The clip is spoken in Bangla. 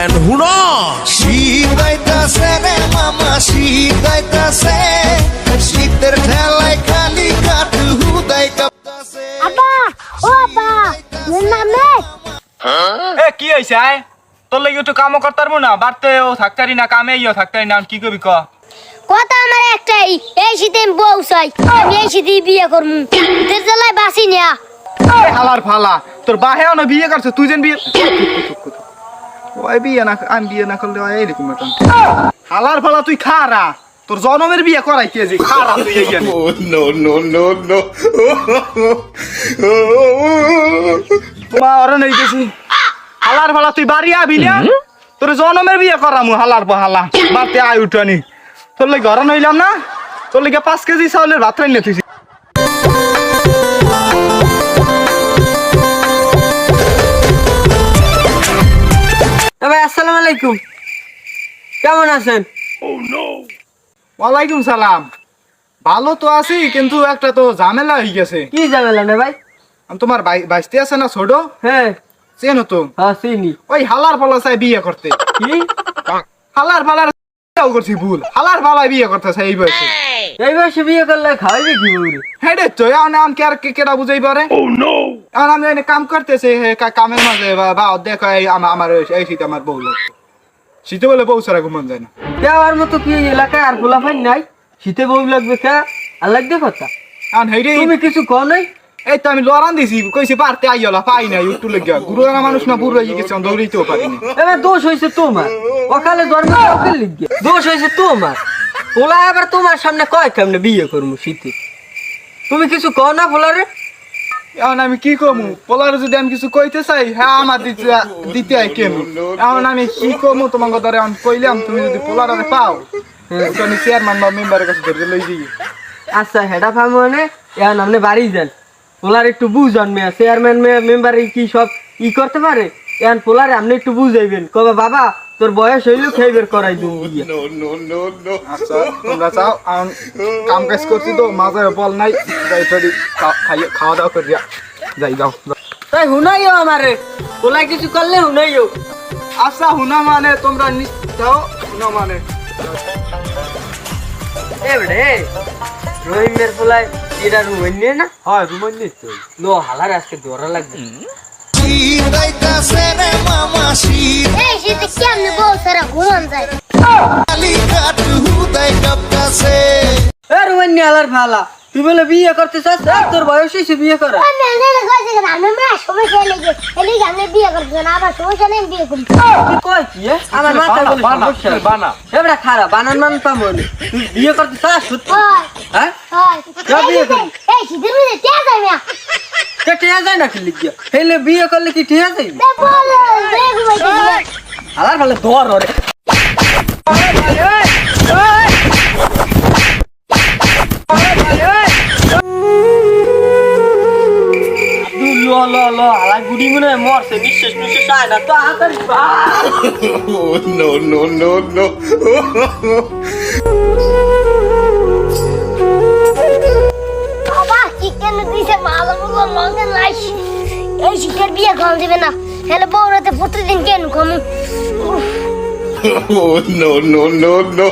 হুনো শীতাইতাছে রে মামা শীতাইতাছে শীতের ঠেলায় খালি কাঠ হুদাই কাঁপতাছে। আব্বা ও আব্বা মোর নামে এ কি হইছে আয় তোর লাগি একটু কামও করতে পারবো না বাড়তেও থাকতারি না কামে ইও থাকতারি না কি করবি ক কথা আমার একটাই এই শীতে আমি বউ চাই আমি এই শীতে বিয়ে করবো তোর জ্বালায় বাঁচি না হালার ফালা তোর বাহে না বিয়ে করছে তুই যেন বিয়ে ওই বিয়ে না আমি বিয়ে না করলে এইরকম একটা হালার ফালা তুই খারা তোর জনমের বিয়ে করাইতে যে খারা তুই এই নো নো নো নো মা ওরে নেই গেছি হালার ফালা তুই বাড়ি আবি না তোর জনমের বিয়ে করামু হালার হালা বাড়তে আয় উঠানি তোর লাগে ঘরে নইলাম না তোর লাগে 5 কেজি চাউলের ভাত রান্না তুই ভাই আসসালামু আলাইকুম কেমন আছেন? ওয়ালাইকুম সালাম ভালো তো আছি কিন্তু একটা তো ঝামেলা হয়ে গেছে কি ঝামেলা না ভাই? আমি তোমার বাইস্তি আছে না ছোট হ্যাঁ চেনো তো হ্যাঁ চিনি। ওই হালার ফালা চাই বিয়ে করতে কি হালার ফালার করছি ভুল হালার ফালা বিয়ে করতে চাই এই বয়সে এই বয়সে বিয়ে করলে খাওয়াইবে কি বউরে? হ্যাঁ রে তো এখন আমি কি আর কেটা বুঝাই পারে এখন আমি এনে কাম করতেছি কামের মাঝে বা দেখো আমার এই শীত আমার বউ লাগতো শীতে বলে বউ ছাড়া ঘুমান যায় না দেওয়ার মতো কি এলাকায় আর গোলাপাই নাই? শীতে বউ লাগবে কে আর লাগবে কথা? এখন হেরে তুমি কিছু কও নাই? এই তো আমি লড়ান দিছি কইছি পারতে আইলা পাই নাই একটু লেগে গুরুরা মানুষ না বুড়ো হয়ে গেছে দৌড়াইতেও পারিনি এবার দোষ হয়েছে তোমার অকালে জন্ম ওকে লিখবে দোষ হয়েছে তোমার পোলা আবার তোমার সামনে কয় কেমনে বিয়ে করবো শীতে তুমি কিছু কও না পোলারে? এখন আমি কি কমু পোলার যদি আমি কিছু কইতে চাই হ্যাঁ আমার দিতে আই কেমন এখন আমি কি কমু তোমাকে ধরে আমি কইলাম তুমি যদি পোলার পাও তো আমি চেয়ারম্যান বা মেম্বারের কাছে ধরে লই দিই আচ্ছা হেডা ফার্ম মানে এখন আপনি বাড়ি যান পোলার একটু বুঝান মেয়া চেয়ারম্যান মেম্বার কি সব ই করতে পারে এখন পোলারে আপনি একটু বুঝাইবেন কবে বাবা তোর বয়স হইলো খেয়ে বের করাই দিন আচ্ছা তোমরা চাও এখন কাম কাজ করছি তো মাঝে বল নাই যাই ফেরি খাওয়া দাওয়া করি যাই যাও তাই হুনাইও আমারে পোলা কিছু করলে হুনাইও আচ্ছা হুনা মানে তোমরা নিশ্চাও হুনা মানে এবারে রহিমের পোলায় এটা রুমেন নিয়ে না হয় রুমন নিচ্ছ লো হালার আজকে দৌড়া লাগবে শীতাইতাছে রে মামা এই শীতে কেমনে বউ ছাড়া ঘুমান যায় খালি কাঠ হুদাই কাঁপতাছে। এ রুমেন নিয়ে হালার ভালা তুই বলে বিয়ে করতে চাস তোর বয়স হয়েছে বিয়ে করা আমি এনে কইছি না আমি মা সমস্যা লেগে এলি আমি বিয়ে করব না আবার সমস্যা নেই বিয়ে করব তুই কয় কি আমার মাথা বলে সমস্যা বানা এবড়া খারাপ বানান মান পাবো তুই বিয়ে করতে চাস সত্যি হয় হ্যাঁ হয় যা বিয়ে করবি। এই শীতের মধ্যে কে যায় না কে টিয়া যায় না খেলি গিয়া হেলে বিয়ে করলে কি টিয়া যাই তে বল দেখ ভাই হালার ভালো ধর ওরে লো লো লো হালাই গুড়ি মনে মরছে নিঃশ্বাস নিঃশ্বাস আয় না তো হাতার নো নো নো নো বাবা চিকেন দিছে ভালো মতো লঙ্গে নাই এই শীতের বিয়ে কম দিবে না হেলে বউরাতে প্রতিদিন কেন কম নো নো নো নো